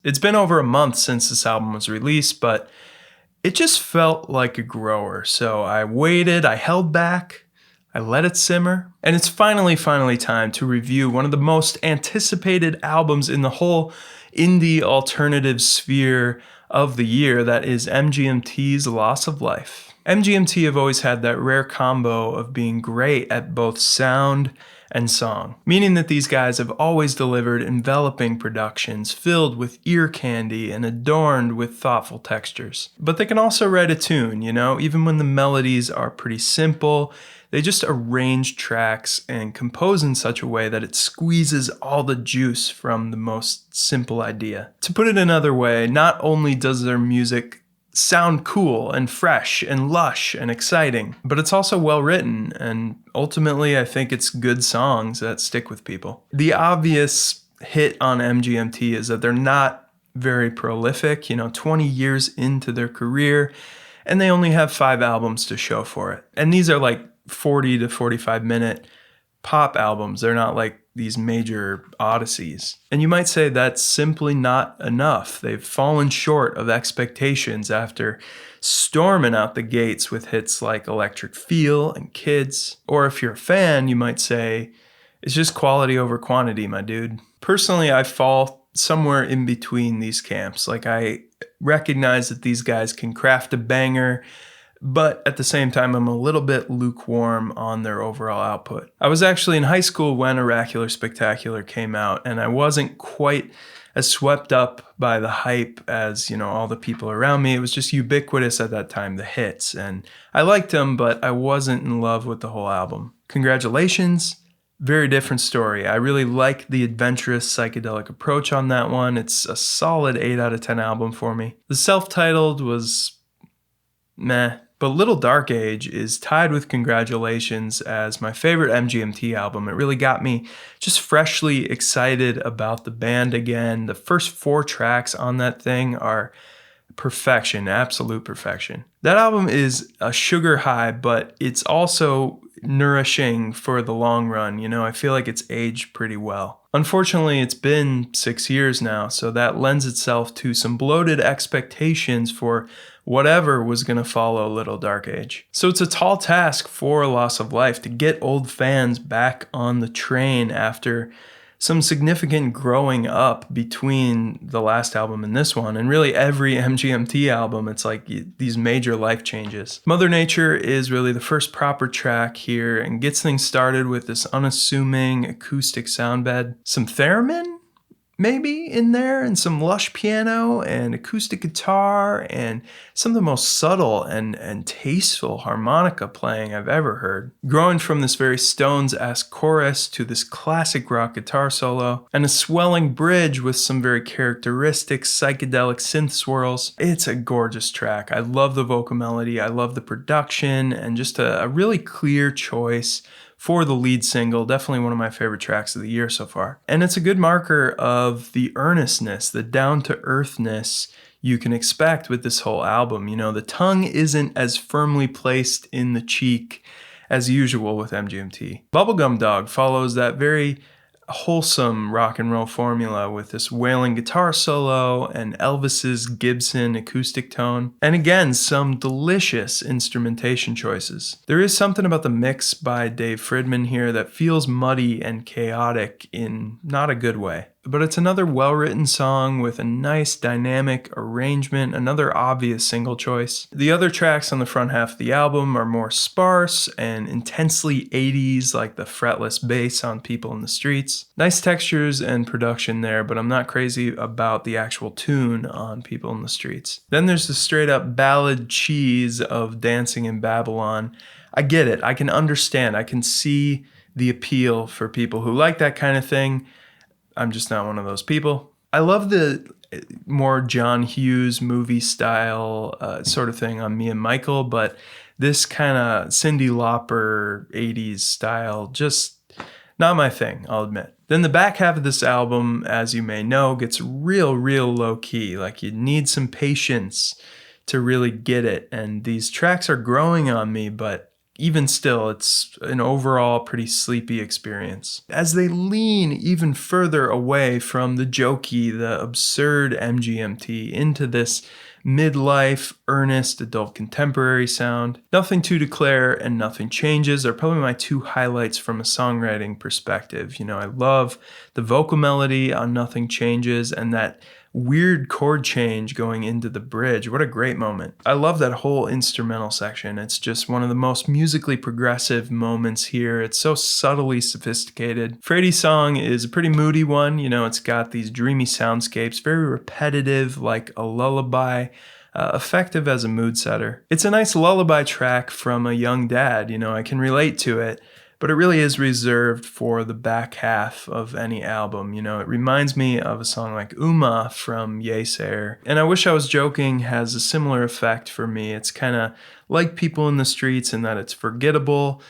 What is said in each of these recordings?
It's been over a month since this album was released, but it just felt like a grower. So I waited, I held back, I let it simmer, and it's finally time to review one of the most anticipated albums in the whole indie alternative sphere of the year. That is MGMT's Loss of Life. MGMT have always had that rare combo of being great at both sound and song, meaning that these guys have always delivered enveloping productions filled with ear candy and adorned with thoughtful textures. But they can also write a tune, even when the melodies are pretty simple. They just arrange tracks and compose in such a way that it squeezes all the juice from the most simple idea. To put it another way, not only does their music sound cool and fresh and lush and exciting, but it's also well written, and ultimately I think it's good songs that stick with people. The obvious hit on MGMT is that they're not very prolific, 20 years into their career, and they only have 5 albums to show for it. And these are like 40 to 45 minute pop albums. They're not like these major odysseys. And you might say that's simply not enough. They've fallen short of expectations after storming out the gates with hits like Electric Feel and Kids. Or if you're a fan, you might say it's just quality over quantity, my dude. Personally, I fall somewhere in between these camps. Like, I recognize that these guys can craft a banger, but at the same time, I'm a little bit lukewarm on their overall output. I was actually in high school when Oracular Spectacular came out, and I wasn't quite as swept up by the hype as, all the people around me. It was just ubiquitous at that time, the hits, and I liked them, but I wasn't in love with the whole album. Congratulations. Very different story. I really like the adventurous psychedelic approach on that one. It's a solid 8 out of 10 album for me. The self-titled was meh. But Little Dark Age is tied with Congratulations as my favorite MGMT album. It really got me just freshly excited about the band again. The first 4 tracks on that thing are perfection, absolute perfection. That album is a sugar high, but it's also nourishing for the long run. I feel like it's aged pretty well. Unfortunately, it's been 6 years now, so that lends itself to some bloated expectations for whatever was going to follow Little Dark Age. So it's a tall task for Loss of Life to get old fans back on the train after some significant growing up between the last album and this one, and really every MGMT album. It's like these major life changes. Mother Nature is really the first proper track here and gets things started with this unassuming acoustic sound bed. Some theremin maybe in there, and some lush piano and acoustic guitar and some of the most subtle and tasteful harmonica playing I've ever heard. Growing from this very Stones-esque chorus to this classic rock guitar solo and a swelling bridge with some very characteristic psychedelic synth swirls. It's a gorgeous track. I love the vocal melody, I love the production, and just a really clear choice for the lead single. Definitely one of my favorite tracks of the year so far. And it's a good marker of the earnestness, the down-to-earthness you can expect with this whole album. The tongue isn't as firmly placed in the cheek as usual with MGMT. Bubblegum Dog follows that very wholesome rock and roll formula with this wailing guitar solo and Elvis's Gibson acoustic tone, and again some delicious instrumentation choices. There is something about the mix by Dave Fridman here that feels muddy and chaotic in not a good way. But it's another well-written song with a nice dynamic arrangement, another obvious single choice. The other tracks on the front half of the album are more sparse and intensely 80s, like the fretless bass on People in the Streets. Nice textures and production there, but I'm not crazy about the actual tune on People in the Streets. Then there's the straight-up ballad cheese of Dancing in Babylon. I get it. I can understand. I can see the appeal for people who like that kind of thing. I'm just not one of those people. I love the more John Hughes movie style sort of thing on Me and Michael, but this kind of Cyndi Lauper 80s style, just not my thing, I'll admit. Then the back half of this album, as you may know, gets real low key. Like, you need some patience to really get it. And these tracks are growing on me, but even still, it's an overall pretty sleepy experience. As they lean even further away from the jokey, the absurd MGMT into this midlife, earnest, adult contemporary sound. Nothing to Declare and Nothing Changes are probably my two highlights from a songwriting perspective. You know, I love the vocal melody on Nothing Changes and that weird chord change going into the bridge. What a great moment. I love that whole instrumental section. It's just one of the most musically progressive moments here. It's so subtly sophisticated. Freddie's song is a pretty moody one. You know, it's got these dreamy soundscapes, very repetitive, like a lullaby. Effective as a mood setter. It's a nice lullaby track from a young dad. You know, I can relate to it, but it really is reserved for the back half of any album. You know, it reminds me of a song like Uma from Yesayer. And I Wish I Was Joking has a similar effect for me. It's kind of like People in the Streets in that it's forgettable,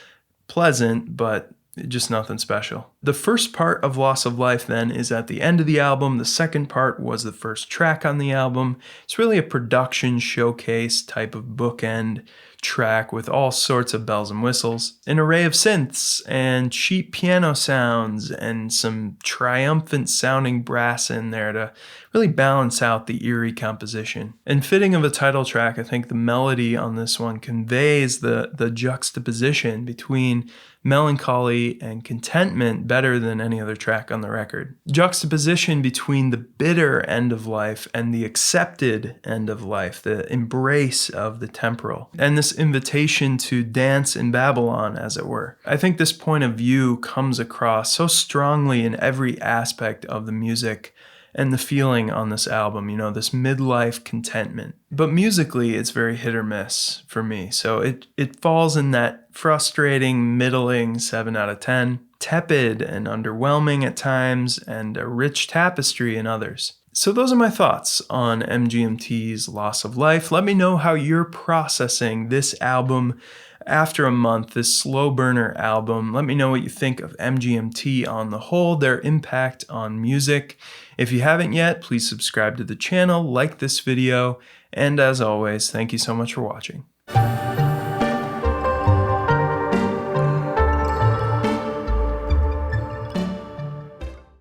pleasant, but just nothing special. The first part of Loss of Life then is at the end of the album. The second part was the first track on the album. It's really a production showcase type of bookend track with all sorts of bells and whistles, an array of synths and cheap piano sounds and some triumphant sounding brass in there to really balance out the eerie composition. And fitting of a title track, I think the melody on this one conveys the juxtaposition between melancholy and contentment better than any other track on the record. Juxtaposition between the bitter end of life and the accepted end of life, the embrace of the temporal, and this invitation to dance in Babylon, as it were. I think this point of view comes across so strongly in every aspect of the music and the feeling on this album, you know, this midlife contentment. But musically, it's very hit or miss for me. So it falls in that frustrating, middling 7 out of 10, tepid and underwhelming at times, and a rich tapestry in others. So those are my thoughts on MGMT's Loss of Life. Let me know how you're processing this album after a month, this slow burner album. Let me know what you think of MGMT on the whole, their impact on music. If you haven't yet, please subscribe to the channel, like this video, and as always, thank you so much for watching.